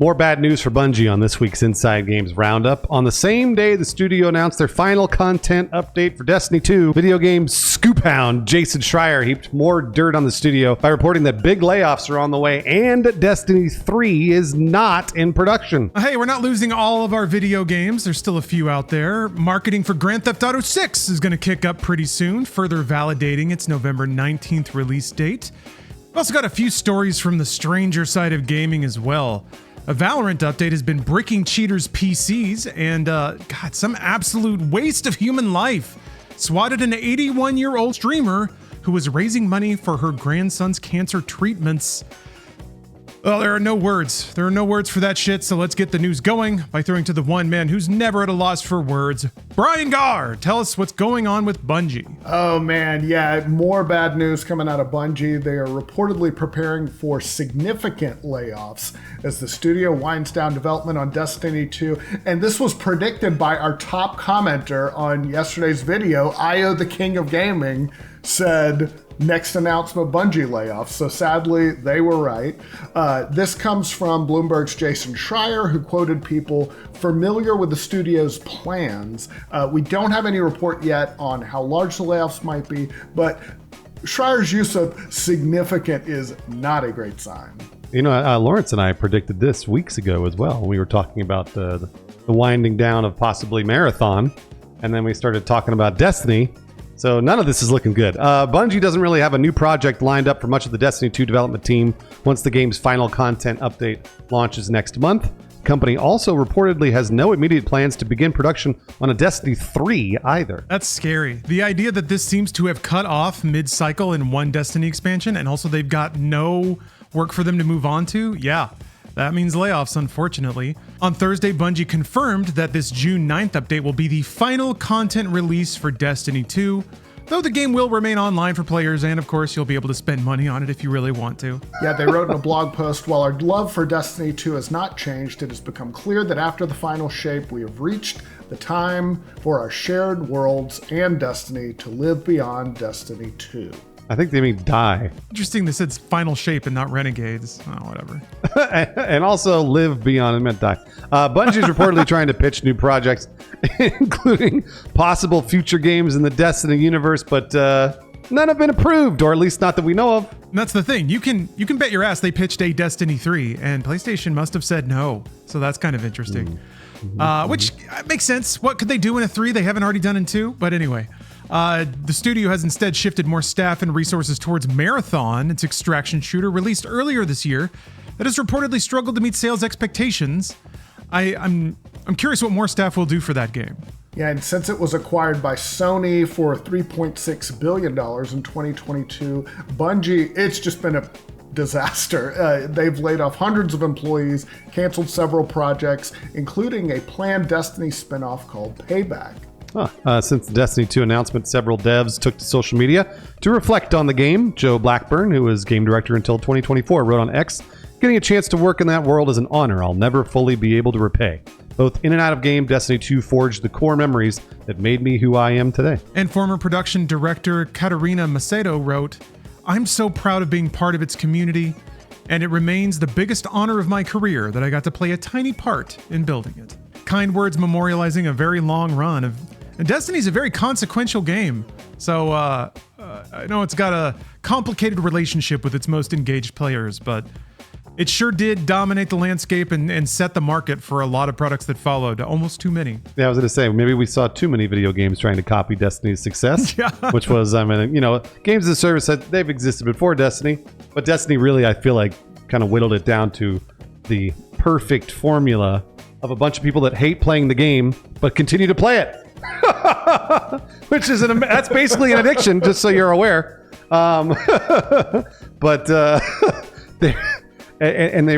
More bad news for Bungie on this week's Inside Games Roundup. On the same day, the studio announced their final content update for Destiny 2. Video game scoop hound Jason Schreier heaped more dirt on the studio by reporting that big layoffs are on the way and Destiny 3 is not in production. Hey, we're not losing all of our video games. There's still a few out there. Marketing for Grand Theft Auto 6 is going to kick up pretty soon, further validating its November 19th release date. We've also got a few stories from the stranger side of gaming as well. A Valorant update has been bricking cheaters' PCs, and some absolute waste of human life. Swatted an 81-year-old streamer who was raising money for her grandson's cancer treatments. Well, there are no words. There are no words for that shit, so let's get the news going by throwing to the one man who's never at a loss for words. Brian Garr, tell us what's going on with Bungie. Oh man, yeah, more bad news coming out of Bungie. They are reportedly preparing for significant layoffs as the studio winds down development on Destiny 2. And this was predicted by our top commenter on yesterday's video. Io, the king of gaming, said next announcement, Bungie layoffs. So sadly, they were right. This comes from Bloomberg's Jason Schreier, who quoted people familiar with the studio's plans. We don't have any report yet on how large the layoffs might be, but Schreier's use of significant is not a great sign. You know, Lawrence and I predicted this weeks ago as well. We were talking about the winding down of possibly Marathon, and then we started talking about Destiny. So none of this is looking good. Bungie doesn't really have a new project lined up for much of the Destiny 2 development team once the game's final content update launches next month. The company also reportedly has no immediate plans to begin production on a Destiny 3 either. That's scary. The idea that this seems to have cut off mid-cycle in one Destiny expansion, and also they've got no work for them to move on to, yeah. That means layoffs, unfortunately. On Thursday, Bungie confirmed that this June 9th update will be the final content release for Destiny 2, though the game will remain online for players, and of course, you'll be able to spend money on it if you really want to. Yeah, they wrote in a blog post, while our love for Destiny 2 has not changed, it has become clear that after the final shape, we have reached the time for our shared worlds and Destiny to live beyond Destiny 2. I think they mean die. Interesting, they said final shape and not renegades. Oh, whatever. And also live beyond, it meant die. Bungie is reportedly trying to pitch new projects, including possible future games in the Destiny universe, but none have been approved, or at least not that we know of. And that's the thing. You can bet your ass they pitched a Destiny 3, and PlayStation must have said no. So that's kind of interesting. Which makes sense. What could they do in a 3 they haven't already done in 2? But anyway. The studio has instead shifted more staff and resources towards Marathon, its extraction shooter released earlier this year that has reportedly struggled to meet sales expectations. I'm curious what more staff will do for that game. Yeah, and since it was acquired by Sony for $3.6 billion in 2022, Bungie, it's just been a disaster. They've laid off hundreds of employees, canceled several projects, including a planned Destiny spinoff called Payback. Since the Destiny 2 announcement, several devs took to social media to reflect on the game. Joe Blackburn, who was game director until 2024, wrote on X, "Getting a chance to work in that world is an honor I'll never fully be able to repay. Both in and out of game, Destiny 2 forged the core memories that made me who I am today." And former production director Katarina Macedo wrote, "I'm so proud of being part of its community, and it remains the biggest honor of my career that I got to play a tiny part in building it." Kind words memorializing a very long run of... And Destiny's a very consequential game, so I know it's got a complicated relationship with its most engaged players, but it sure did dominate the landscape and set the market for a lot of products that followed, almost too many. Yeah, I was going to say, maybe we saw too many video games trying to copy Destiny's success, Yeah. Which was, games as a service, they've existed before Destiny, but Destiny really, I feel like, kind of whittled it down to the perfect formula of a bunch of people that hate playing the game, but continue to play it. Which is that's basically an addiction, just so you're aware. But they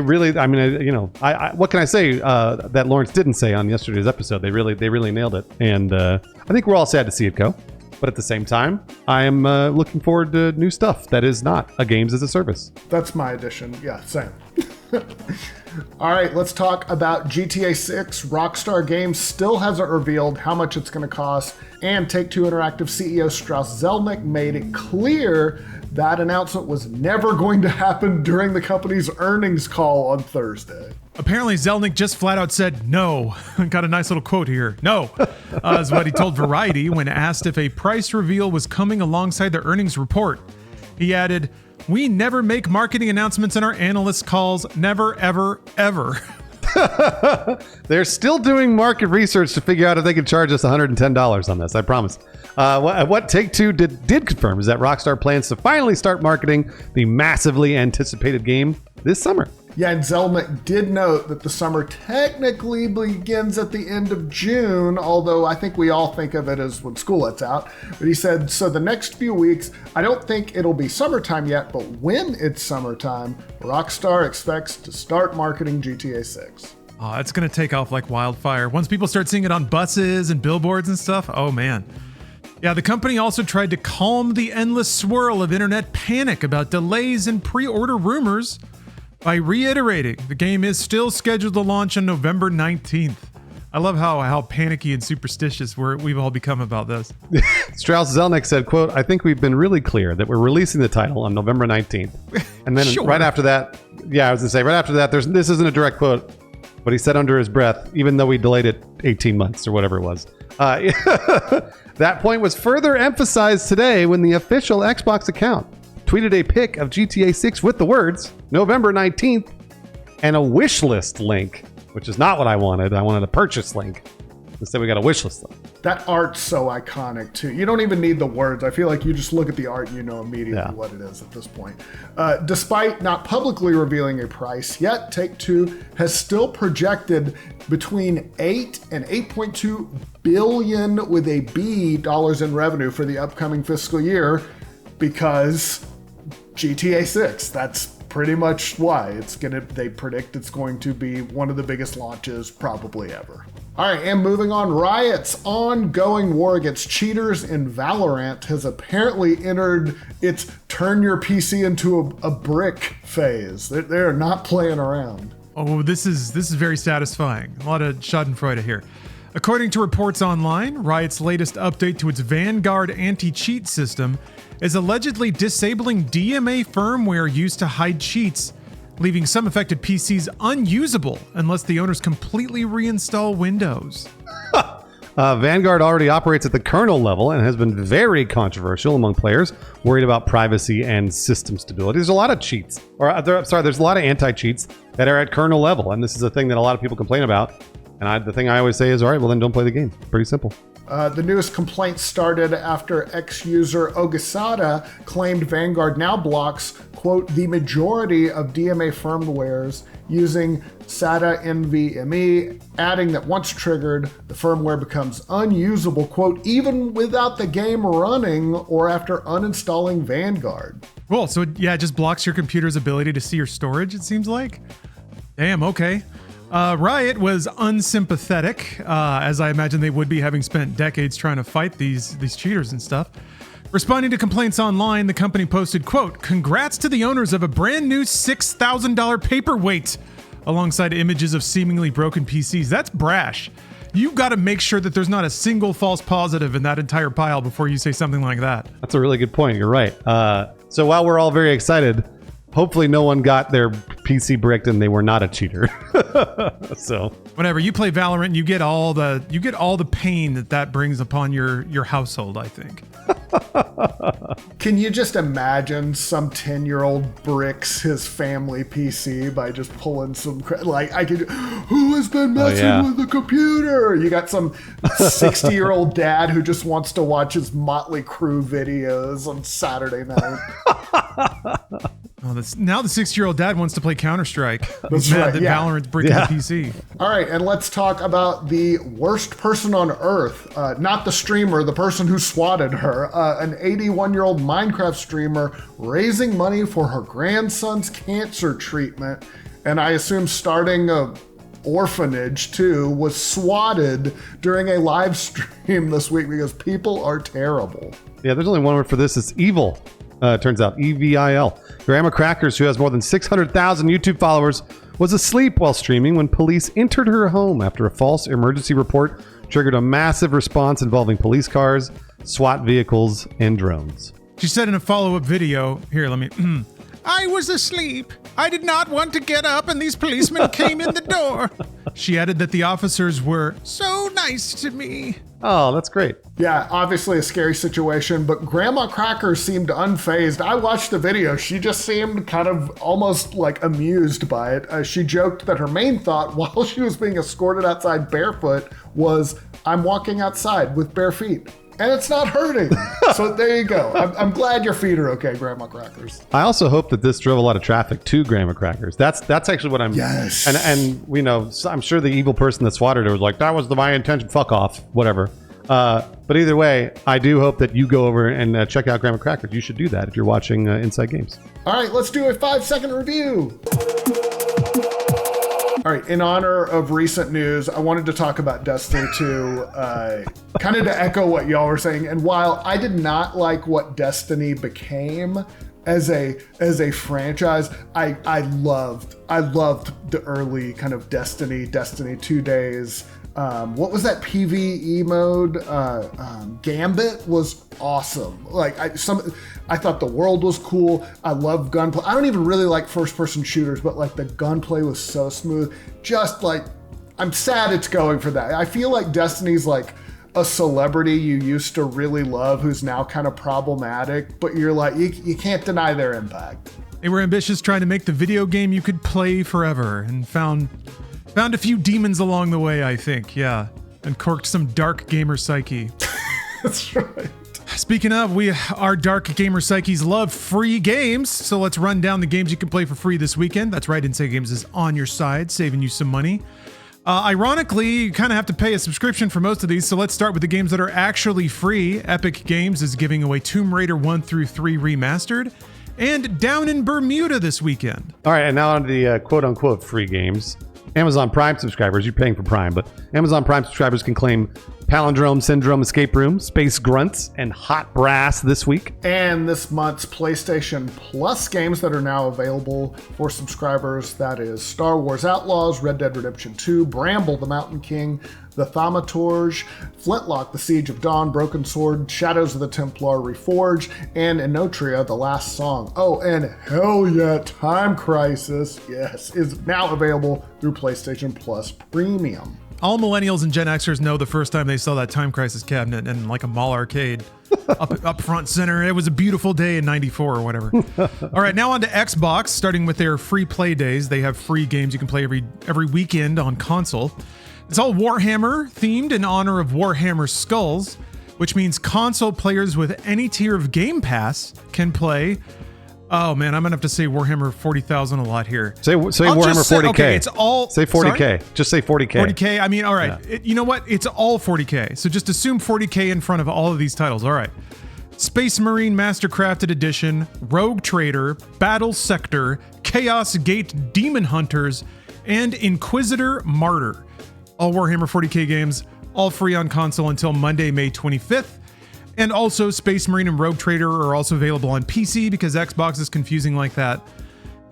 really, what can I say that Lawrence didn't say on yesterday's episode? They really nailed it, and I think we're all sad to see it go. But at the same time, I am looking forward to new stuff that is not a games as a service. That's my addition. Yeah, same. All right, let's talk about GTA 6. Rockstar Games still hasn't revealed how much it's going to cost, and Take-Two Interactive CEO Strauss Zelnick made it clear that announcement was never going to happen during the company's earnings call on Thursday. Apparently, Zelnick just flat out said no. Got a nice little quote here. No, is what he told Variety when asked if a price reveal was coming alongside the earnings report. He added, "We never make marketing announcements in our analyst calls. Never, ever, ever." They're still doing market research to figure out if they can charge us $110 on this, I promise. What Take-Two did confirm is that Rockstar plans to finally start marketing the massively anticipated game this summer. Yeah, and Zelnick did note that the summer technically begins at the end of June, although I think we all think of it as when school lets out. But he said, so the next few weeks, I don't think it'll be summertime yet, but when it's summertime, Rockstar expects to start marketing GTA 6. Oh, it's going to take off like wildfire. Once people start seeing it on buses and billboards and stuff, oh man. Yeah, the company also tried to calm the endless swirl of internet panic about delays and pre-order rumors by reiterating the game is still scheduled to launch on November 19th. I love how panicky and superstitious we've all become about this. Strauss Zelnick said, quote, "I think we've been really clear that we're releasing the title on November 19th. And then Sure. right after that, this isn't a direct quote, but he said under his breath, even though we delayed it 18 months or whatever it was. That point was further emphasized today when the official Xbox account tweeted a pic of GTA 6 with the words November 19th and a wish list link, which is not what I wanted. I wanted a purchase link. Instead, we got a wish list link. That art's so iconic, too. You don't even need the words. I feel like you just look at the art and you know immediately what it is at this point. Despite not publicly revealing a price yet, Take-Two has still projected between 8 and 8.2 billion with a B dollars in revenue for the upcoming fiscal year because GTA 6. That's pretty much why they predict it's going to be one of the biggest launches probably ever. All right, and moving on, Riot's ongoing war against cheaters in Valorant has apparently entered its turn your PC into a brick phase. They're not playing around. Oh, this is very satisfying. A lot of schadenfreude here. According to reports online, Riot's latest update to its Vanguard anti-cheat system is allegedly disabling DMA firmware used to hide cheats, leaving some affected PCs unusable unless the owners completely reinstall Windows. Vanguard already operates at the kernel level and has been very controversial among players worried about privacy and system stability. There's a lot of cheats, there's a lot of anti-cheats that are at kernel level, and this is a thing that a lot of people complain about. And the thing I always say is, all right, well then don't play the game. Pretty simple. The newest complaint started after ex-user Ogasada claimed Vanguard now blocks, quote, the majority of DMA firmwares using SATA NVMe, adding that once triggered, the firmware becomes unusable, quote, even without the game running or after uninstalling Vanguard. Cool, so it just blocks your computer's ability to see your storage, it seems like? Damn, okay. Riot was unsympathetic, as I imagine they would be, having spent decades trying to fight these cheaters and stuff. Responding to complaints online, the company posted, quote, "Congrats to the owners of a brand new $6,000 paperweight," alongside images of seemingly broken PCs. That's brash. You've got to make sure that there's not a single false positive in that entire pile before you say something like that. That's a really good point. You're right. So while we're all very excited, hopefully no one got their PC bricked and they were not a cheater. So whenever you play Valorant, you get all the pain that brings upon your household, I think. Can you just imagine some 10-year-old bricks his family PC by just pulling some who has been messing with the computer? You got some 60-year-old dad who just wants to watch his Motley Crue videos on Saturday night. Now the 60-year-old dad wants to play Counter-Strike. That's He's mad right, that yeah. Valorant's breaking the PC. All right, and let's talk about the worst person on Earth. Not the streamer, the person who swatted her. An 81-year-old Minecraft streamer raising money for her grandson's cancer treatment, and I assume starting a orphanage too, was swatted during a live stream this week because people are terrible. Yeah, there's only one word for this. It's evil. Turns out, EVIL. Grandma Crackers, who has more than 600,000 YouTube followers, was asleep while streaming when police entered her home after a false emergency report triggered a massive response involving police cars, SWAT vehicles, and drones. She said in a follow-up video, here, I was asleep. I did not want to get up, and these policemen came in the door. She added that the officers were so nice to me. Oh, that's great. Yeah, obviously a scary situation, but Grandma Cracker seemed unfazed. I watched the video. She just seemed kind of almost like amused by it. She joked that her main thought while she was being escorted outside barefoot was, I'm walking outside with bare feet. And it's not hurting. So there you go. I'm glad your feet are okay, Grandma Crackers. I also hope that this drove a lot of traffic to Grandma Crackers. That's actually what I'm. Yes. And you know, I'm sure the evil person that swatted her was like, that was my intention. Fuck off. Whatever. But either way, I do hope that you go over and check out Grandma Crackers. You should do that if you're watching Inside Games. All right, let's do a 5-second review. All right, in honor of recent news, I wanted to talk about Destiny 2, kind of to echo what y'all were saying. And while I did not like what Destiny became as a franchise, I loved the early kind of Destiny 2 days. What was that PvE mode? Gambit was awesome. Like I thought the world was cool. I love gunplay. I don't even really like first-person shooters, but like the gunplay was so smooth. Just like, I'm sad it's going for that. I feel like Destiny's like a celebrity you used to really love who's now kind of problematic, but you're like, you can't deny their impact. They were ambitious, trying to make the video game you could play forever, and found a few demons along the way, I think. Yeah, and corked some dark gamer psyche. That's right. Speaking of, our dark gamer psyches love free games, so let's run down the games you can play for free this weekend. That's right, Inside Games is on your side, saving you some money. Ironically, you kind of have to pay a subscription for most of these, so let's start with the games that are actually free. Epic Games is giving away Tomb Raider 1 through 3 Remastered, and Down in Bermuda this weekend. All right, and now on to the quote-unquote free games. Amazon Prime subscribers, you're paying for Prime, but Amazon Prime subscribers can claim Palindrome Syndrome Escape Room, Space Grunts, and Hot Brass this week. And this month's PlayStation Plus games that are now available for subscribers, that is Star Wars Outlaws, Red Dead Redemption 2, Bramble the Mountain King, The Thaumaturge, Flintlock, The Siege of Dawn, Broken Sword, Shadows of the Templar Reforged, and Enotria, The Last Song. Oh, and hell yeah, Time Crisis, yes, is now available through PlayStation Plus Premium. All millennials and Gen Xers know the first time they saw that Time Crisis cabinet in like a mall arcade up front center. It was a beautiful day in 94 or whatever. All right, now on to Xbox, starting with their free play days. They have free games you can play every weekend on console. It's all Warhammer themed in honor of Warhammer Skulls, which means console players with any tier of Game Pass can play. Oh man, I'm gonna have to say Warhammer 40,000 a lot here. Say Warhammer 40K. Okay, it's all. Say 40K. Sorry? Just say 40K. 40K. I mean, all right. Yeah. You know what? It's all 40K. So just assume 40K in front of all of these titles. All right. Space Marine Mastercrafted Edition, Rogue Trader, Battle Sector, Chaos Gate Demon Hunters, and Inquisitor Martyr. All Warhammer 40K games, all free on console until Monday, May 25th. And also Space Marine and Rogue Trader are also available on PC because Xbox is confusing like that.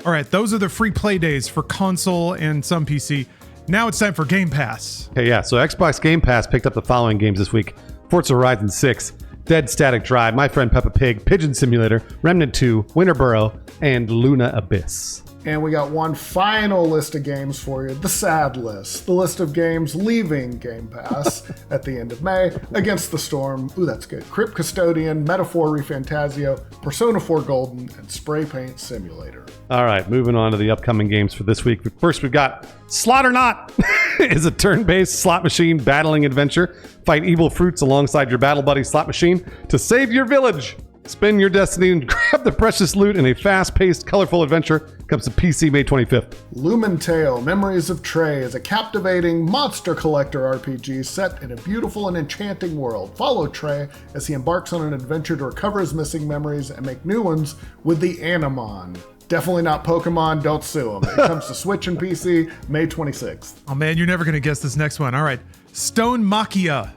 All right, those are the free play days for console and some PC. Now it's time for Game Pass. Okay, yeah, so Xbox Game Pass picked up the following games this week. Forza Horizon 6, Dead Static Drive, My Friend Peppa Pig, Pigeon Simulator, Remnant 2, Winter Burrow, and Luna Abyss. And we got one final list of games for you, the sad list. The list of games leaving Game Pass at the end of May. Against the Storm, ooh, that's good. Crypt Custodian, Metaphor ReFantazio, Persona 4 Golden, and Spray Paint Simulator. All right, moving on to the upcoming games for this week. First, we've got Slaughter Not is a turn-based slot machine battling adventure. Fight evil fruits alongside your battle buddy slot machine to save your village. Spin your destiny and grab the precious loot in a fast-paced, colorful adventure. Comes to PC May 25th. Lumen Tale, Memories of Trey is a captivating monster collector RPG set in a beautiful and enchanting world. Follow Trey as he embarks on an adventure to recover his missing memories and make new ones with the Animon. Definitely not Pokemon, don't sue him. It comes to Switch and PC May 26th. Oh man, you're never going to guess this next one. All right. Stone Machia.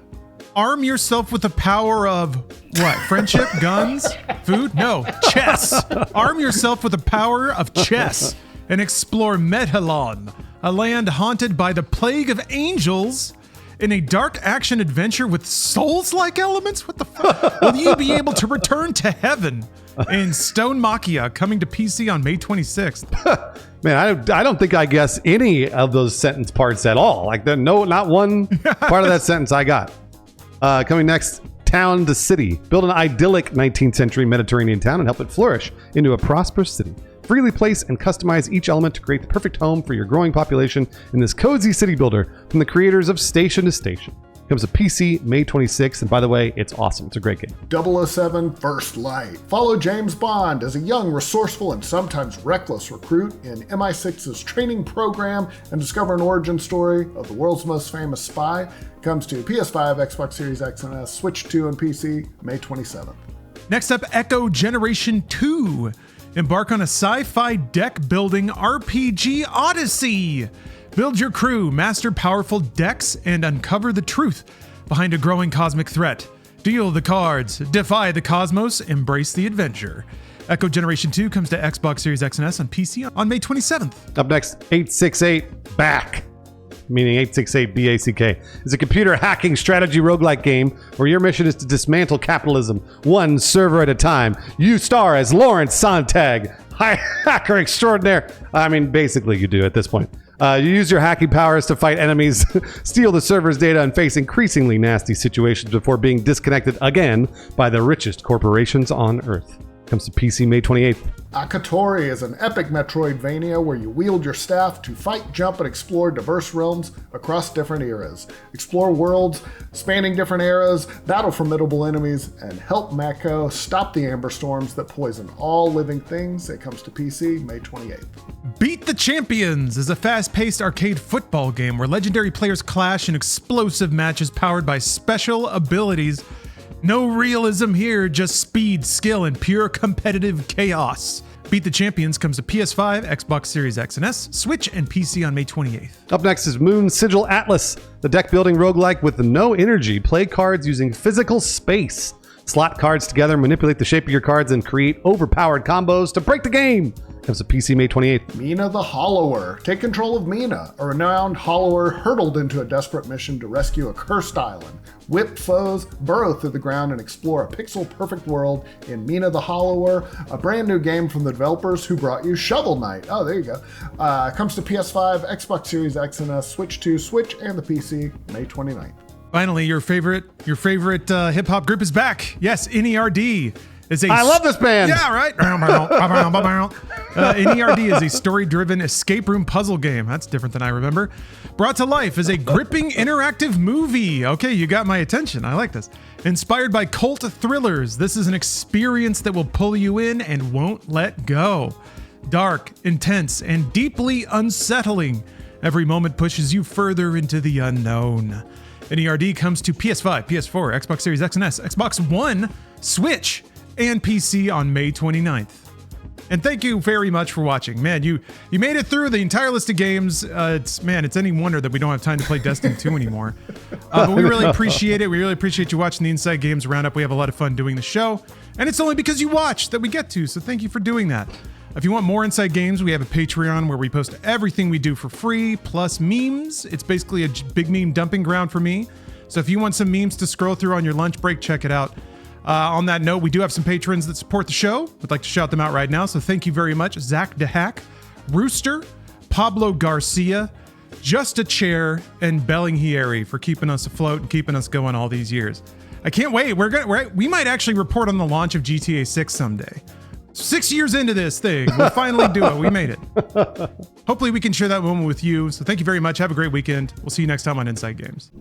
Arm yourself with the power of what? Friendship? Guns? Food? No. Chess. Arm yourself with the power of chess and explore Metalon, a land haunted by the plague of angels in a dark action adventure with Souls-like elements? What the fuck? Will you be able to return to heaven and Stone Machia coming to PC on May 26th. Man, I don't think I guessed any of those sentence parts at all. Like, not one part of that sentence I got. Coming next, Town to City. Build an idyllic 19th century Mediterranean town and help it flourish into a prosperous city. Freely place and customize each element to create the perfect home for your growing population in this cozy city builder from the creators of Station to Station. Comes to PC May 26th, and by the way, it's awesome. It's a great game. 007 First Light. Follow James Bond as a young, resourceful, and sometimes reckless recruit in MI6's training program and discover an origin story of the world's most famous spy. Comes to PS5, Xbox Series X and S, Switch 2, and PC May 27th. Next up, Echo Generation 2. Embark on a sci-fi deck-building RPG odyssey. Build your crew, master powerful decks, and uncover the truth behind a growing cosmic threat. Deal the cards, defy the cosmos, embrace the adventure. Echo Generation 2 comes to Xbox Series X and S on PC on May 27th. Up next, 868 Back, meaning 868 BACK, is a computer hacking strategy roguelike game where your mission is to dismantle capitalism one server at a time. You star as Lawrence Sontag, hacker extraordinaire. I mean, basically you do at this point. You use your hacking powers to fight enemies, steal the server's data, and face increasingly nasty situations before being disconnected again by the richest corporations on Earth. Comes to PC May 28th. Akatori is an epic Metroidvania where you wield your staff to fight, jump, and explore diverse realms across different eras. Explore worlds spanning different eras, battle formidable enemies, and help Mako stop the amber storms that poison all living things. It comes to PC May 28th. Beat the Champions is a fast-paced arcade football game where legendary players clash in explosive matches powered by special abilities. No realism here, just speed, skill, and pure competitive chaos. Beat the Champions comes to PS5, Xbox Series X and S, Switch, and PC on May 28th. Up next is Moon Sigil Atlas, the deck-building roguelike with no energy. Play cards using physical space. Slot cards together, manipulate the shape of your cards, and create overpowered combos to break the game. Comes to PC May 28th. Mina the Hollower. Take control of Mina, a renowned hollower hurtled into a desperate mission to rescue a cursed island. Whip foes, burrow through the ground, and explore a pixel-perfect world in Mina the Hollower, a brand new game from the developers who brought you Shovel Knight. Oh, there you go. Comes to PS5, Xbox Series X and S, Switch 2, Switch, and the PC May 29th. Finally, your favorite hip-hop group is back. Yes, NERD. I love this band. Yeah, right. NERD is a story-driven escape room puzzle game. That's different than I remember. Brought to life as a gripping interactive movie. Okay, you got my attention. I like this. Inspired by cult thrillers, this is an experience that will pull you in and won't let go. Dark, intense, and deeply unsettling. Every moment pushes you further into the unknown. NERD comes to PS5, PS4, Xbox Series X and S, Xbox One, Switch, and PC on May 29th. And thank you very much for watching. Man, you made it through the entire list of games. It's any wonder that we don't have time to play Destiny 2 anymore. But we really appreciate it. We really appreciate you watching the Inside Games Roundup. We have a lot of fun doing the show. And it's only because you watch that we get to, so thank you for doing that. If you want more Inside Games, we have a Patreon where we post everything we do for free, plus memes. It's basically a big meme dumping ground for me. So if you want some memes to scroll through on your lunch break, check it out. On that note, we do have some patrons that support the show. I'd like to shout them out right now. So thank you very much. Zach DeHack, Rooster, Pablo Garcia, Just a Chair, and Bellinghieri for keeping us afloat and keeping us going all these years. I can't wait. We might actually report on the launch of GTA 6 someday. 6 years into this thing, we'll finally do it. We made it. Hopefully we can share that moment with you. So thank you very much. Have a great weekend. We'll see you next time on Inside Games.